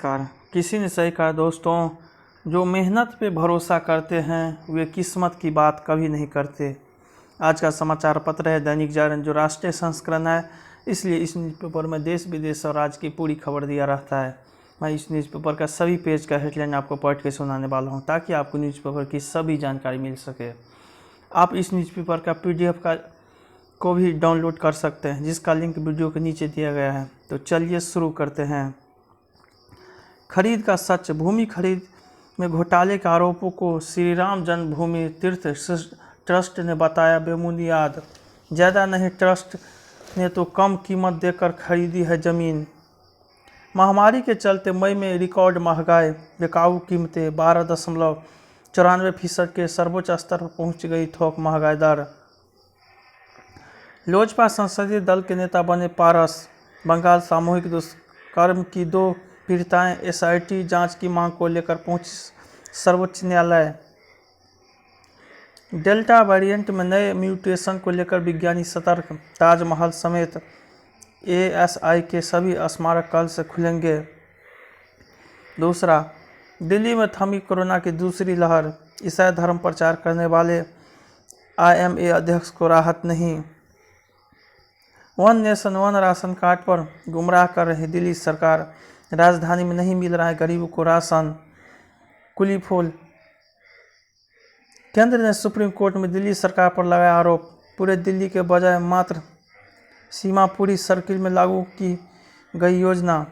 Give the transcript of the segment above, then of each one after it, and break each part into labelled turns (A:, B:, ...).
A: नमस्कार। किसी ने सही कहा दोस्तों, जो मेहनत पे भरोसा करते हैं वे किस्मत की बात कभी नहीं करते। आज का समाचार पत्र है दैनिक जागरण, जो राष्ट्रीय संस्करण है, इसलिए इस न्यूज़पेपर में देश विदेश और राज्य की पूरी खबर दिया रहता है। मैं इस न्यूज़पेपर का सभी पेज का हेडलाइन आपको पढ़ के सुनाने वाला हूँ, ताकि आपको न्यूज़पेपर की सभी जानकारी मिल सके। आप इस न्यूज़पेपर का PDF को भी डाउनलोड कर सकते हैं, जिसका लिंक वीडियो के नीचे दिया गया है। तो चलिए शुरू करते हैं। खरीद का सच। भूमि खरीद में घोटाले के आरोपों को श्री राम जन्मभूमि तीर्थ ट्रस्ट ने बताया बेबुनियाद। ज़्यादा नहीं, ट्रस्ट ने तो कम कीमत देकर खरीदी है ज़मीन। महामारी के चलते मई में रिकॉर्ड महंगाई, बेकाबू कीमतें, 12.94% के सर्वोच्च स्तर पर पहुंच गई थोक महंगाई दर। लोजपा संसदीय दल के नेता बने पारस। बंगाल सामूहिक दुष्कर्म की 2 पीड़िताएं SIT जांच की मांग को लेकर पहुंची सर्वोच्च न्यायालय। डेल्टा वेरिएंट में नए म्यूटेशन को लेकर विज्ञानी सतर्क। ताजमहल समेत ASI के सभी स्मारक कल से खुलेंगे। दूसरा, दिल्ली में थमी कोरोना की दूसरी लहर। ईसाई धर्म प्रचार करने वाले IMA अध्यक्ष को राहत नहीं। One nation one ration card पर गुमराह कर रही दिल्ली सरकार। राजधानी में नहीं मिल रहा है गरीबों को राशन। कुली फूल। केंद्र ने सुप्रीम कोर्ट में दिल्ली सरकार पर लगाया आरोप। पूरे दिल्ली के बजाय मात्र सीमापुरी सर्किल में लागू की गई योजना।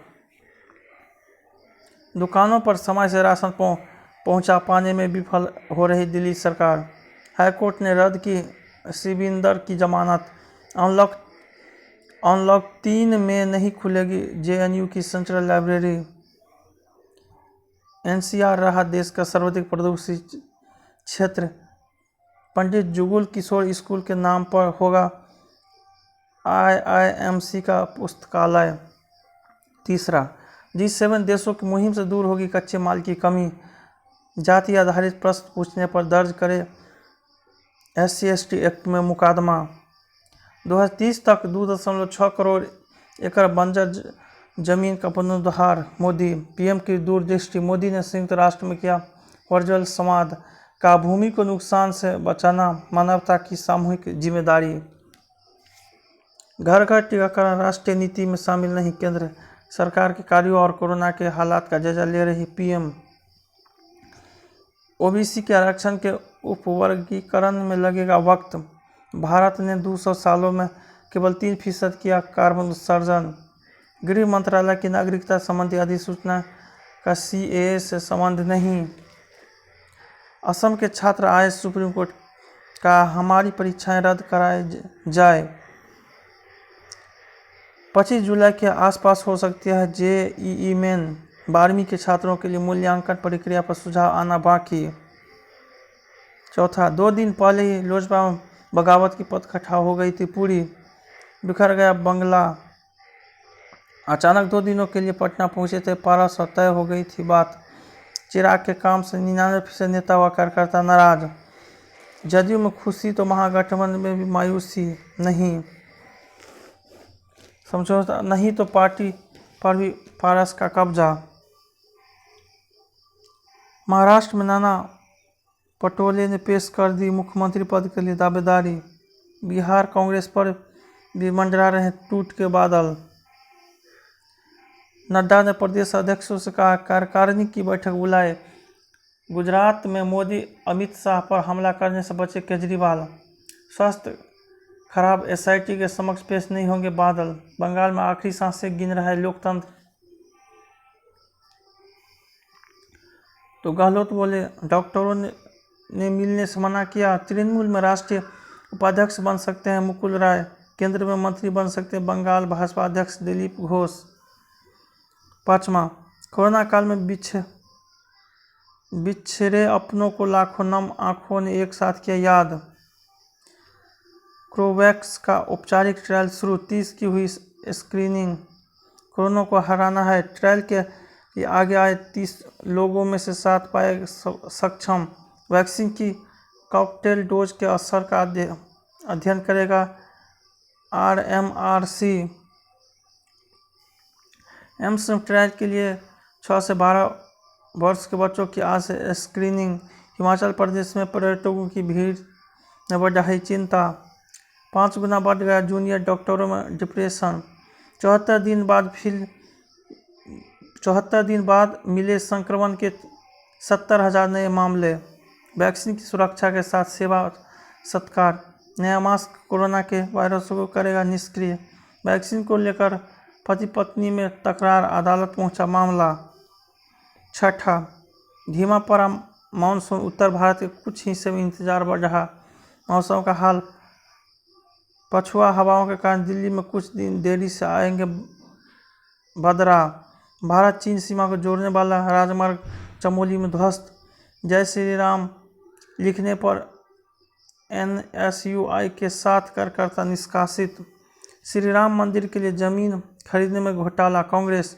A: दुकानों पर समय से राशन पहुंचा पाने में विफल हो रही दिल्ली सरकार। हाईकोर्ट ने रद्द की शिविंदर की जमानत। अनलॉक 3 में नहीं खुलेगी JNU की सेंट्रल लाइब्रेरी। NCR रहा देश का सर्वाधिक प्रदूषित क्षेत्र। पंडित जुगुल किशोर स्कूल के नाम पर होगा IIMC का पुस्तकालय। तीसरा, G7 देशों की मुहिम से दूर होगी कच्चे माल की कमी। जाति आधारित प्रश्न पूछने पर दर्ज करे SC/ST एक्ट में मुकदमा। 2030 तक 2.6 करोड़ एकड़ बंजर जमीन का पुनरुद्धार। मोदी PM की दूरदृष्टि। मोदी ने संयुक्त राष्ट्र में किया वर्चुअल संवाद। का भूमि को नुकसान से बचाना मानवता की सामूहिक जिम्मेदारी। घर घर टीकाकरण राष्ट्रीय नीति में शामिल नहीं। केंद्र सरकार के कार्यों और कोरोना के हालात का जायजा ले रही PM। OBC के आरक्षण के उपवर्गीकरण में लगेगा वक्त। भारत ने 200 सालों में केवल 3% किया कार्बन उत्सर्जन। गृह मंत्रालय की नागरिकता संबंधी अधिसूचना का CAA से संबंध नहीं। असम के छात्र आए सुप्रीम कोर्ट का हमारी परीक्षाएं रद्द कराए जाए। 25 जुलाई के आसपास हो सकती है JEE मेन। 12वीं के छात्रों के लिए मूल्यांकन प्रक्रिया पर सुझाव आना बाकी। चौथा, 2 दिन पहले ही लोजपा में बगावत की पटकथा हो गई थी पूरी। बिखर गया बंगला। अचानक 2 दिनों के लिए पटना पहुंचे थे पारस और तय हो गई थी बात। चिराग के काम से 99% नेता व कार्यकर्ता नाराज। जदयू में खुशी तो महागठबंधन में भी मायूसी नहीं। समझौता नहीं तो पार्टी पर भी पारस का कब्जा। महाराष्ट्र में नाना पटोले ने पेश कर दी मुख्यमंत्री पद के लिए दावेदारी। बिहार कांग्रेस पर भी मंडरा रहे टूट के बादल। नड्डा ने प्रदेश अध्यक्षों से कहा कार्यकारिणी की बैठक बुलाए। गुजरात में मोदी अमित शाह पर हमला करने से बचे केजरीवाल। स्वास्थ्य खराब SIT के समक्ष पेश नहीं होंगे बादल। बंगाल में आखिरी सांसें गिन रहा है लोकतंत्र। तो गहलोत बोले डॉक्टरों ने मिलने से मना किया। तृणमूल में राष्ट्रीय उपाध्यक्ष बन सकते हैं मुकुल राय। केंद्र में मंत्री बन सकते हैं बंगाल भाजपा अध्यक्ष दिलीप घोष। पाँचवां, कोरोना काल में बिछड़े अपनों को लाखों नम आंखों ने एक साथ किया याद। कोवैक्स का औपचारिक ट्रायल शुरू। 30 की हुई स्क्रीनिंग। कोरोना को हराना है। ट्रायल के लिए आगे आए 30 लोगों में से 7 पाए सक्षम। वैक्सीन की कॉकटेल डोज के असर का अध्ययन करेगा RMRC। एम्स में ट्रायल के लिए 6 से 12 वर्ष के बच्चों की आज से स्क्रीनिंग। हिमाचल प्रदेश में पर्यटकों की भीड़ ने बढ़ाई चिंता। 5 गुना बढ़ गया जूनियर डॉक्टरों में डिप्रेशन। 74 दिन बाद मिले संक्रमण के 70,000 नए मामले। वैक्सीन की सुरक्षा के साथ सेवा सत्कार। नया मास्क कोरोना के वायरस को करेगा निष्क्रिय। वैक्सीन को लेकर पति पत्नी में तकरार, अदालत पहुंचा मामला। 6ठा, धीमा पड़ा मानसून। उत्तर भारत के कुछ हिस्से में इंतजार बढ़ रहा। मौसम का हाल। पछुआ हवाओं के कारण दिल्ली में कुछ दिन देरी से आएंगे बदरा। भारत चीन सीमा को जोड़ने वाला राजमार्ग चमोली में ध्वस्त। जय श्री राम लिखने पर NSUI के 7 कार्यकर्ता निष्कासित। श्री राम मंदिर के लिए जमीन खरीदने में घोटाला। कांग्रेस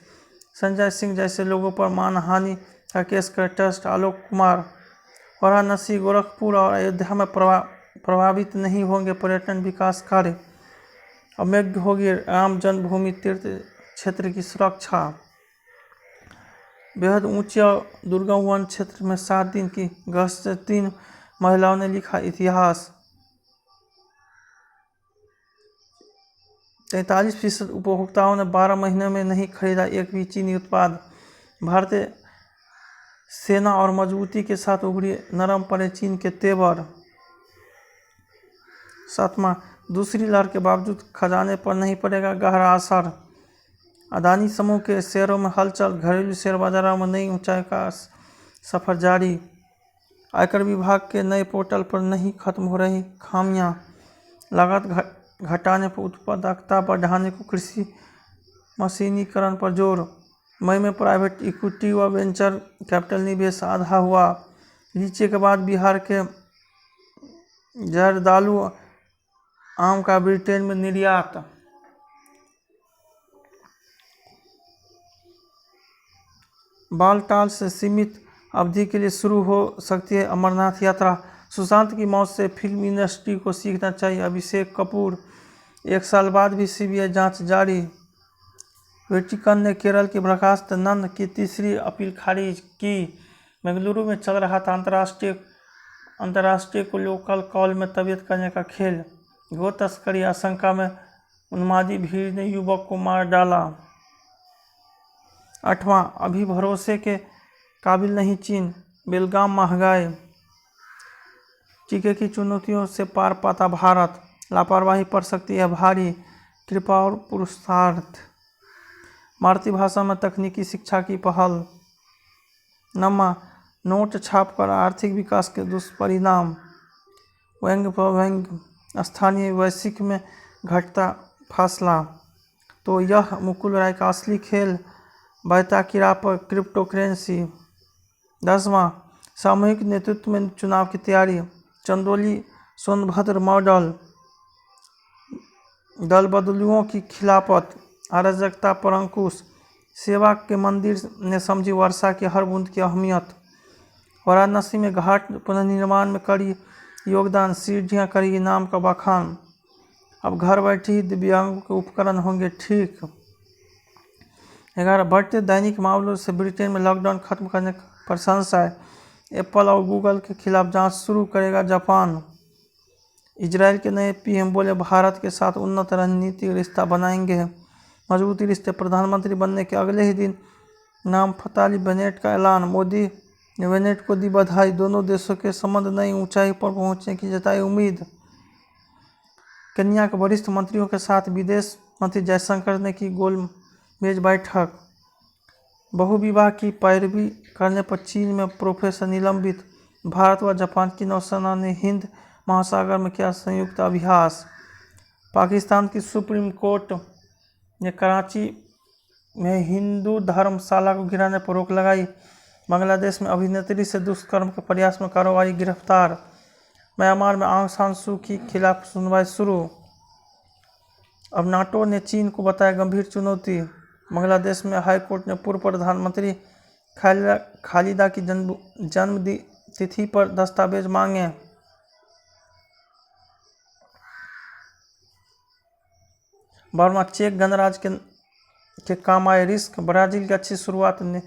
A: संजय सिंह जैसे लोगों पर मानहानि का केस कर ट्रस्ट। आलोक कुमार। वाराणसी, गोरखपुर और अयोध्या में प्रभावित नहीं होंगे पर्यटन विकास कार्य। अमेघ होगी राम जन्मभूमि तीर्थ क्षेत्र की सुरक्षा। बेहद ऊंचे और दुर्गम वन क्षेत्र में 7 दिन की गश्त से 3 महिलाओं ने लिखा इतिहास। 43% उपभोक्ताओं ने 12 महीने में नहीं खरीदा एक भी चीनी उत्पाद। भारतीय सेना और मजबूती के साथ उभरी नरम पड़े चीन के तेवर। 7वां, दूसरी लहर के बावजूद खजाने पर नहीं पड़ेगा गहरा असर। अदानी समूह के शेयरों में हलचल। घरेलू शेयर बाजारों में नई ऊंचाई का सफर जारी। आयकर विभाग के नए पोर्टल पर नहीं खत्म हो रही खामियां। लागत घटाने पर उत्पादकता बढ़ाने को कृषि मशीनीकरण पर जोर। मई में प्राइवेट इक्विटी व वेंचर कैपिटल निवेश आधा हुआ। लीची के बाद बिहार के जर्दालू आम का ब्रिटेन में निर्यात। बालटाल से सीमित अवधि के लिए शुरू हो सकती है अमरनाथ यात्रा। सुशांत की मौत से फिल्म इंडस्ट्री को सीखना चाहिए। अभिषेक कपूर। 1 साल बाद भी CBI जांच जारी। वेटिकन ने केरल के बर्खास्त नन की तीसरी अपील खारिज की। बेंगलुरु में चल रहा था अंतर्राष्ट्रीय को लोकल कॉल में तबीयत करने का खेल। गो तस्करी आशंका में उन्मादी भीड़ ने युवक को मार डाला। 8वां, अभी भरोसे के काबिल नहीं चीन। बेलगाम महंगाई। टीके की चुनौतियों से पार पाता भारत। लापरवाही पड़ सकती है भारी। कृपा और पुरुषार्थ। मातृभाषा में तकनीकी शिक्षा की पहल। 9वां, नोट छापकर आर्थिक विकास के दुष्परिणाम। व्यंग प्रव्यंग। स्थानीय वैश्विक में घटता फासला। तो यह मुकुल राय का असली खेल। बहता की राह पर क्रिप्टो करेंसी। 10वां, सामूहिक नेतृत्व में चुनाव की तैयारी। चंदौली सोनभद्र मॉडल। दल बदलुओं की खिलाफत। अराजकता पर अंकुश। सेवा के मंदिर ने समझी वर्षा की हर बूंद की अहमियत। वाराणसी में घाट पुनर्निर्माण में करी योगदान। सीढ़ियाँ करेगी नाम का बखान। अब घर बैठे ही दिव्यांगों के उपकरण होंगे ठीक। 11, बढ़ते दैनिक मामलों से ब्रिटेन में लॉकडाउन खत्म करने पर संशय। एप्पल और गूगल के खिलाफ जांच शुरू करेगा जापान। इजराइल के नए PM बोले भारत के साथ उन्नत रणनीतिक रिश्ता बनाएंगे। मजबूती रिश्ते। प्रधानमंत्री बनने के अगले ही दिन नाम नफ्ताली बेनेट का ऐलान। मोदी ने बेनेट को दी बधाई। दोनों देशों के संबंध नई ऊंचाई पर पहुंचने की जताई उम्मीद। केन्या के वरिष्ठ मंत्रियों के साथ विदेश मंत्री जयशंकर ने की गोलमेज बैठक। बहुविवाह की पैरवी करने पर चीन में प्रोफेसर निलंबित। भारत व जापान की नौसेना ने हिंद महासागर में किया संयुक्त अभ्यास। पाकिस्तान की सुप्रीम कोर्ट ने कराची में हिंदू धर्मशाला को गिराने पर रोक लगाई। बांग्लादेश में अभिनेत्री से दुष्कर्म के प्रयास में कारोबारी गिरफ्तार। म्यांमार में आंग सान सू की खिलाफ सुनवाई शुरू। अब नाटो ने चीन को बताया गंभीर चुनौती। बांग्लादेश में हाईकोर्ट ने पूर्व प्रधानमंत्री खालिदा की जन्म तिथि पर दस्तावेज मांगे। बर्मा चेक गणराज्य के काम आए रिस्क। ब्राजील की अच्छी शुरुआत ने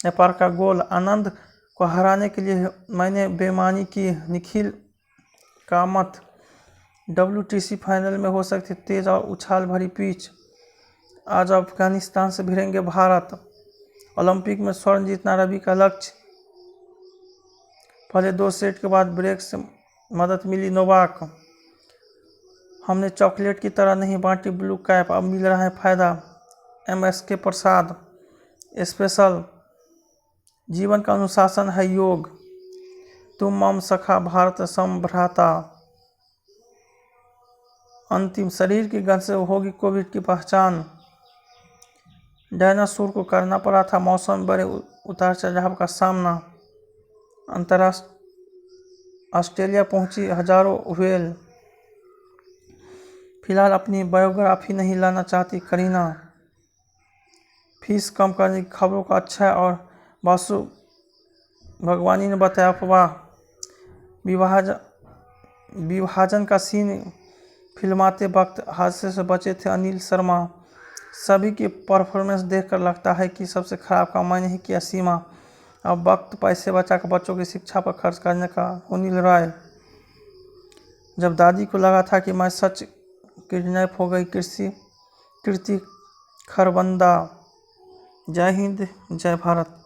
A: नेपाल का गोल। आनंद को हराने के लिए मैंने बेईमानी की। निखिल कामत। WTC फाइनल में हो सकती तेज और उछाल भरी पिच। आज अफगानिस्तान से भिड़ेंगे भारत। ओलंपिक में स्वर्ण जीतना रवि का लक्ष्य। पहले 2 सेट के बाद ब्रेक से मदद मिली नोवाक। हमने चॉकलेट की तरह नहीं बांटी ब्लू कैप, अब मिल रहा है फायदा। MSK प्रसाद। स्पेशल। जीवन का अनुशासन है योग। तुम मम सखा भारत संभ्राता। अंतिम। शरीर की गंध से होगी कोविड की पहचान। डायनासोर को करना पड़ा था मौसम बड़े उतार चढ़ाव का सामना। अंतर्राष्ट्रीय ऑस्ट्रेलिया पहुंची हजारों व्हेल। फिलहाल अपनी बायोग्राफी नहीं लाना चाहती करीना। फीस कम करने की खबरों का अच्छा है और बासु भगवानी ने बताया अफवाह। विभाजन का सीन फिल्माते वक्त हादसे से बचे थे अनिल शर्मा। सभी की परफॉर्मेंस देखकर लगता है कि सबसे खराब काम मैंने ही किया सीमा। अब वक्त पैसे बचाकर बच्चों की शिक्षा पर खर्च करने का। सुनील राय। जब दादी को लगा था कि मैं सच किडनैप हो गई। कीर्ति खरबंदा। जय हिंद जय भारत।